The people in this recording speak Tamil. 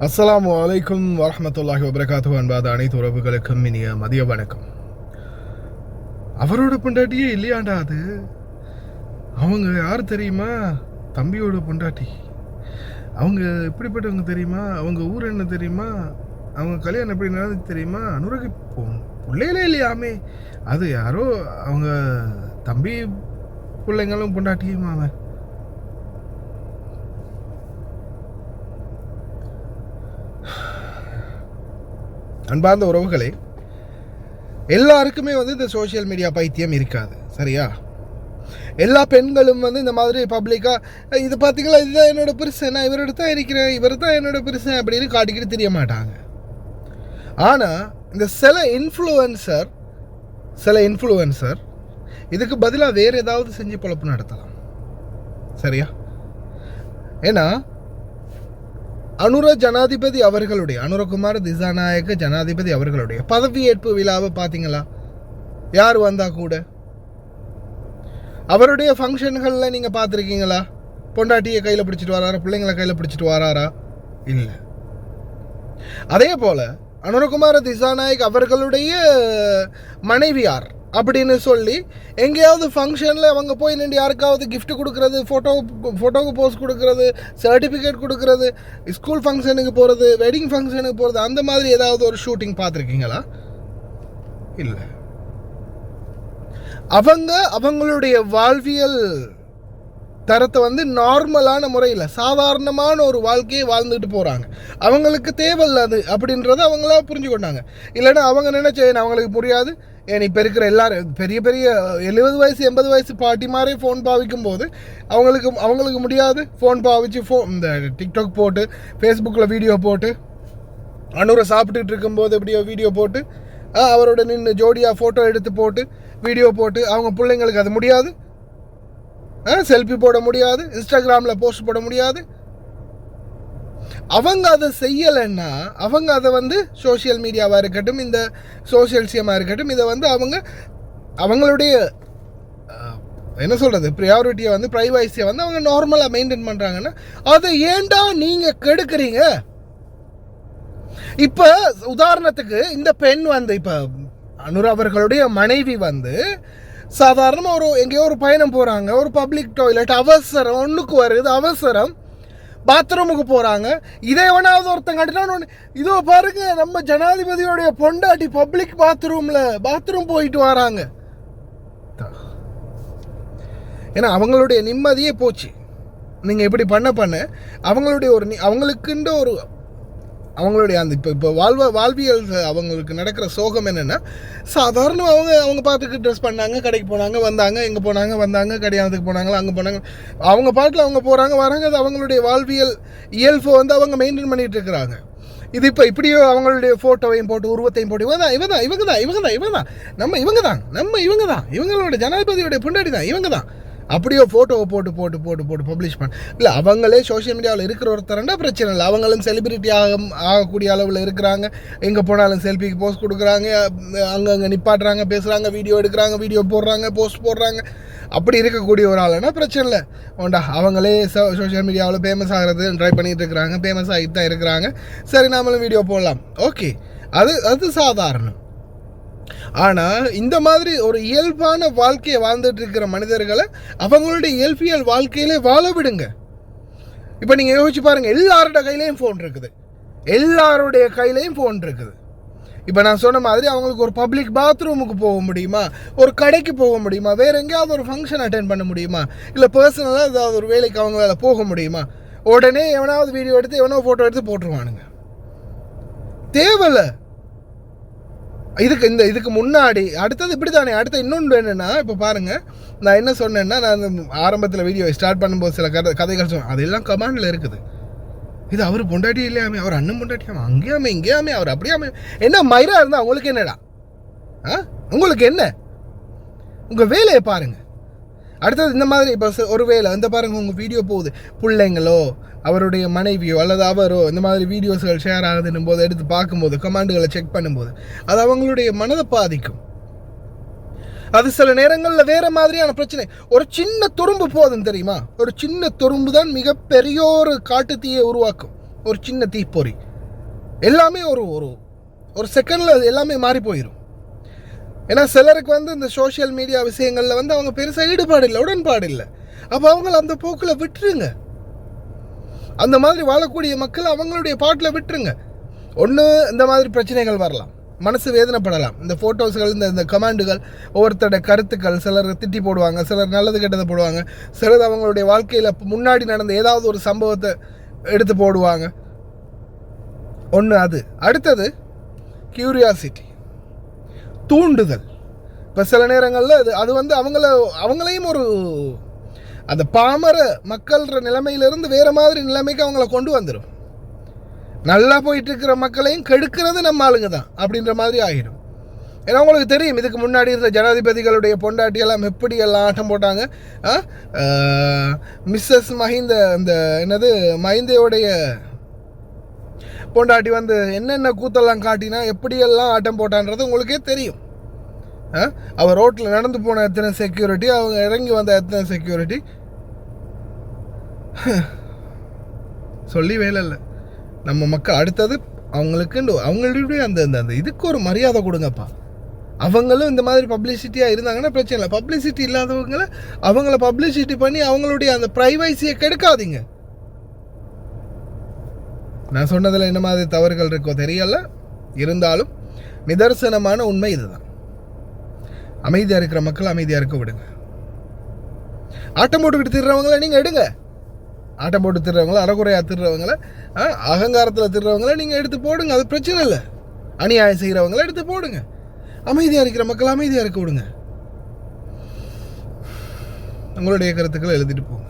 அஸ்ஸலாமு அலைக்கும் வரஹ்மத்துல்லாஹி வபரகாத்துஹு. அன்பாத அனைத்து உறவுகளுக்கும் இனிய மதிய வணக்கம். அவரோட பொண்டாட்டியே இல்லையாண்டா அது. அவங்க யார் தெரியுமா? தம்பியோட பொண்டாட்டி. அவங்க எப்படிப்பட்டவங்க தெரியுமா? அவங்க ஊர் என்ன தெரியுமா? அவங்க கல்யாணம் எப்படி நடந்துச்சு தெரியுமா? அனுராகி பிள்ளைகளே இல்லையாமே. அது யாரோ அவங்க தம்பி பிள்ளைங்களும் பொண்டாட்டியும் அவன். அன்பார்ந்த உறவுகளே, எல்லாருக்குமே இந்த சோஷியல் மீடியா பைத்தியம் இருக்காது, சரியா? எல்லா பெண்களும் இந்த மாதிரி பப்ளிக்காக இது பார்த்தீங்களா, இதுதான் என்னோட பெருசன், நான் இவரோட தான் இருக்கிறேன், இவர் தான் என்னோட பெருசன் அப்படின்னு காட்டிக்கிட்டு தெரிய மாட்டாங்க. ஆனால் இந்த சில இன்ஃப்ளூயன்சர் இதுக்கு பதிலாக வேறு ஏதாவது செஞ்சு பொழப்பு நடத்தலாம், சரியா? ஏன்னா அனுரகுமார திசாநாயக்க ஜனாதிபதி அவர்களுடைய பதவியேற்பு விழாவை பார்த்தீங்களா? யார் வந்தா கூட அவருடைய ஃபங்க்ஷன்களில் நீங்கள் பார்த்துருக்கீங்களா? பொண்டாட்டியை கையில் பிடிச்சிட்டு வராரா? பிள்ளைங்களை கையில் பிடிச்சிட்டு வராரா? இல்லை. அதே போல் அனுரகுமார திசாநாயக் அவர்களுடைய மனைவியார் அப்படின்னு சொல்லி எங்கேயாவது ஃபங்க்ஷனில் அவங்க போய் நின்று யாருக்காவது கிஃப்ட் கொடுக்குறது, ஃபோட்டோவுக்கு போஸ்ட் கொடுக்குறது, சர்டிஃபிகேட் கொடுக்குறது, ஸ்கூல் ஃபங்க்ஷனுக்கு போகிறது, வெட்டிங் ஃபங்க்ஷனுக்கு போகிறது, அந்த மாதிரி ஏதாவது ஒரு ஷூட்டிங் பார்த்துருக்கீங்களா? இல்லை. அவங்களுடைய வாழ்வியல் தரத்தை நார்மலான முறையில் சாதாரணமான ஒரு வாழ்க்கையை வாழ்ந்துட்டு போகிறாங்க. அவங்களுக்கு தேவையில்ல அது அப்படின்றத அவங்களா புரிஞ்சுக்கொண்டாங்க. இல்லைன்னா அவங்க நினைச்ச அவங்களுக்கு புரியாது. ஏன் இப்போ இருக்கிற எல்லாரும் பெரிய பெரிய 70 வயசு 80 வயசு பாட்டி மாதிரி ஃபோன் பாவிக்கும் போது அவங்களுக்கு முடியாது. ஃபோன் பாவிச்சு இந்த டிக்டாக் போட்டு ஃபேஸ்புக்கில் வீடியோ போட்டு அனுரை சாப்பிட்டுட்டு இருக்கும்போது எப்படியோ வீடியோ போட்டு அவரோட நின்று ஜோடியாக ஃபோட்டோ எடுத்து போட்டு வீடியோ போட்டு அவங்க பிள்ளைங்களுக்கு அது முடியாது. செல்ஃபி போட முடியாது, இன்ஸ்டாகிராமில் போஸ்ட் போட முடியாது. அவங்க அதை செய்யலைன்னா அவங்க அதை சோஷியல் மீடியாவாக இருக்கட்டும், இந்த சோஷியல்சியமாக இருக்கட்டும், இதை அவங்களுடைய என்ன சொல்கிறது ப்ரையாரிட்டியை ப்ரைவசியை அவங்க நார்மலாக மெயின்டைன் பண்ணுறாங்கன்னா அதை ஏன்டா நீங்கள் கெடுக்கிறீங்க? இப்போ உதாரணத்துக்கு இந்த பெண் இப்போ அனுரா அவர்களுடைய மனைவி சாதாரணமாக எங்கேயோ ஒரு பயணம் போகிறாங்க, ஒரு பப்ளிக் டாய்லெட் அவசரம், ஒன்றுக்கு வருது அவசரம், பாத்ரூமுக்கு போகிறாங்க. இதே வேணாவது ஒருத்தங்க கட்டினா இதோ பாருங்க நம்ம ஜனாதிபதியோடைய பொண்டாட்டி பப்ளிக் பாத்ரூம் போயிட்டு வராங்க. ஏன்னா அவங்களுடைய நிம்மதியே போச்சு. நீங்கள் இப்படி பண்ண அவங்களுடைய அவங்களுக்குன்ற அவங்களுடைய அந்த இப்போ வாழ்வியல் அவங்களுக்கு நடக்கிற சோகம் என்னென்னா, சாதாரண அவங்க பார்த்துக்கு ட்ரெஸ் பண்ணாங்க, கடைக்கு போனாங்க, வந்தாங்க, எங்கே போனாங்க, வந்தாங்க, கல்யாணத்துக்கு போனாங்களா, அங்கே போனாங்க, அவங்க பாட்டில் அவங்க போகிறாங்க வராங்க. அது அவங்களுடைய வாழ்வியல் இயல்பை அவங்க மெயின்டைன் பண்ணிகிட்டு இருக்கிறாங்க. இது இப்போ இப்படியோ அவங்களுடைய ஃபோட்டோவையும் போட்டு உருவத்தையும் போட்டு இவங்க தான் இவங்களோட ஜனாதிபதியோடைய பொண்டாட்டி தான் இவங்க தான் அப்படியோ ஃபோட்டோவை போட்டு பப்ளிஷ் இல்லை. அவங்களே சோஷியல் மீடியாவில் இருக்கிற ஒருத்தரண்டா பிரச்சனை இல்லை. அவங்களும் செலிபிரிட்டி ஆகக்கூடிய அளவில் இருக்கிறாங்க. எங்கே போனாலும் செல்ஃபிக்கு போஸ்ட் கொடுக்குறாங்க, அங்கங்கே நிப்பாட்டுறாங்க, பேசுகிறாங்க, வீடியோ எடுக்கிறாங்க, வீடியோ போடுறாங்க, போஸ்ட் போடுறாங்க. அப்படி இருக்கக்கூடிய ஒரு ஆளுனா பிரச்சனை இல்லை. ஓண்டா அவங்களே சோஷியல் மீடியாவில் ஃபேமஸ் ஆகிறது ட்ரை பண்ணிகிட்டு இருக்கிறாங்க, ஃபேமஸ் ஆகிட்டு தான் இருக்கிறாங்க. சரி நாமளும் வீடியோ போடலாம், ஓகே, அது சாதாரணம். ஆனால் இந்த மாதிரி ஒரு இயல்பான வாழ்க்கையை வாழ்ந்துட்டு இருக்கிற மனிதர்களை அவங்களுடைய இயல்பியல் வாழ்க்கையிலே வாழ விடுங்க. இப்போ நீங்கள் யோசிச்சு பாருங்கள், எல்லாருடைய கையிலையும் ஃபோன் இருக்குது. இப்போ நான் சொன்ன மாதிரி அவங்களுக்கு ஒரு பப்ளிக் பாத்ரூமுக்கு போக முடியுமா, ஒரு கடைக்கு போக முடியுமா, வேறு எங்கேயாவது ஒரு ஃபங்க்ஷன் அட்டென்ட் பண்ண முடியுமா, இல்லை பர்சனலாக ஏதாவது ஒரு வேலைக்கு அவங்களால போக முடியுமா? உடனே எவனாவது வீடியோ எடுத்து எவனோ ஃபோட்டோ எடுத்து போட்டுருவானுங்க. தேவையில்லை. இதுக்கு முன்னாடி அடுத்தது இப்படி தானே. அடுத்த இன்னொன்று என்னென்னா, இப்போ பாருங்கள், நான் என்ன சொன்னேன்னா, நான் ஆரம்பத்தில் வீடியோ ஸ்டார்ட் பண்ணும்போது சில கதைகள் சொன்னேன், அதெல்லாம் கமாண்டில் இருக்குது. இது அவர் பொண்டாட்டி இல்லையாமே, அவர் அண்ணன் பொண்டாட்டியாமே, இங்கேயாமே அவர் அப்படியாமே. என்ன மயிரா இருந்தால் உங்களுக்கு என்னடா? உங்களுக்கு என்ன? உங்கள் வேலையை பாருங்கள். அடுத்தது இந்த மாதிரி இப்போ ஒரு வேலை பாருங்கள், உங்கள் வீடியோ போகுது, பிள்ளைங்களோ அவருடைய மனைவியோ அல்லது அவரோ இந்த மாதிரி வீடியோஸ்கள் ஷேர் ஆகுதுன்னும் போது எடுத்து பார்க்கும்போது கமெண்ட்டுகளை செக் பண்ணும்போது அது அவங்களுடைய மனதை பாதிக்கும். அது சில நேரங்களில் வேறு மாதிரியான பிரச்சனை. ஒரு சின்ன துரும்பு போதும் தெரியுமா? ஒரு சின்ன துரும்பு தான் மிகப்பெரிய ஒரு காட்டு தீயை உருவாக்கும். ஒரு சின்ன தீப்பொறி எல்லாமே ஒரு ஒரு ஒரு செகண்டில் எல்லாமே மாறி போயிடும். ஏன்னா சிலருக்கு வந்து இந்த சோஷியல் மீடியா விஷயங்களில் வந்து அவங்க பெருசாக ஈடுபாடு இல்லை, உடன்பாடு இல்லை. அப்போ அவங்கள அந்த போக்கில் விட்டுருங்க. அந்த மாதிரி வாழக்கூடிய மக்கள் அவங்களுடைய பாட்டில் விட்டுருங்க. ஒன்று இந்த மாதிரி பிரச்சனைகள் வரலாம், மனசு வேதனைப்படலாம். இந்த ஃபோட்டோஸ்கள், இந்த கமெண்டுகள், ஒவ்வொருத்தரோட கருத்துக்கள், சிலர் திட்டி போடுவாங்க, சிலர் நல்லது கெட்டதை போடுவாங்க, சிலர் அவங்களுடைய வாழ்க்கையில் முன்னாடி நடந்த ஏதாவது ஒரு சம்பவத்தை எடுத்து போடுவாங்க. ஒன்று அது. அடுத்தது கியூரியாசிட்டி, தூண்டுதல். இப்போ சில நேரங்களில் அது வந்து அவங்களையும் ஒரு அந்த பாமர மக்கள்ன்ற நிலைமையிலிருந்து வேறு மாதிரி நிலைமைக்கு அவங்கள கொண்டு வந்துடும். நல்லா போயிட்டு இருக்கிற மக்களையும் கெடுக்கிறது நம்ம ஆளுங்க தான் அப்படின்ற மாதிரி ஆகிடும். ஏன்னா உங்களுக்கு தெரியும், இதுக்கு முன்னாடி இருந்த ஜனாதிபதிகளுடைய பொண்டாட்டியெல்லாம் எப்படியெல்லாம் ஆட்டம் போட்டாங்க. மிஸ்ஸஸ் மஹிந்த, இந்த என்னது மஹிந்தையோடைய பொண்டாட்டி வந்து என்னென்ன கூத்தெல்லாம் காட்டினா எப்படியெல்லாம் ஆட்டம் போட்டான்றது உங்களுக்கே தெரியும். அவர் ரோட்டில் நடந்து போன எத்தனை செக்யூரிட்டி, அவங்க இறங்கி வந்த எத்தனை செக்யூரிட்டி, சொல்லி வேலை இல்லை. நம்ம மக்கள் அடுத்தது அவங்களுடைய அந்த அந்த இதுக்கு ஒரு மரியாதை கொடுங்கப்பா. அவங்களும் இந்த மாதிரி பப்ளிசிட்டியாக இருந்தாங்கன்னா பிரச்சனை இல்லை. பப்ளிசிட்டி இல்லாதவங்களை அவங்கள பப்ளிசிட்டி பண்ணி அவங்களுடைய அந்த ப்ரைவசியை கெடுக்காதீங்க. நான் சொன்னதில் என்ன மாதிரி தவறுகள் இருக்கோ தெரியல, இருந்தாலும் நிதர்சனமான உண்மை இதுதான். அமைதியாக இருக்கிற மக்கள் அமைதியாக இருக்க விடுங்க. ஆட்டம் போட்டுக்கிட்டு திடுறவங்கள நீங்கள் எடுங்க. ஆட்டம் போட்டு திடுறவங்கள, அறகுறையாக திடுறவங்கள, அகங்காரத்தில் திடுறவங்கள நீங்கள் எடுத்து போடுங்க, அது பிரச்சனை இல்லை. அநியாயம் செய்கிறவங்கள எடுத்து போடுங்க. அமைதியாக இருக்கிற மக்கள் அமைதியாக இருக்க விடுங்க. உங்களுடைய கருத்துக்களை எழுதிட்டு போங்க.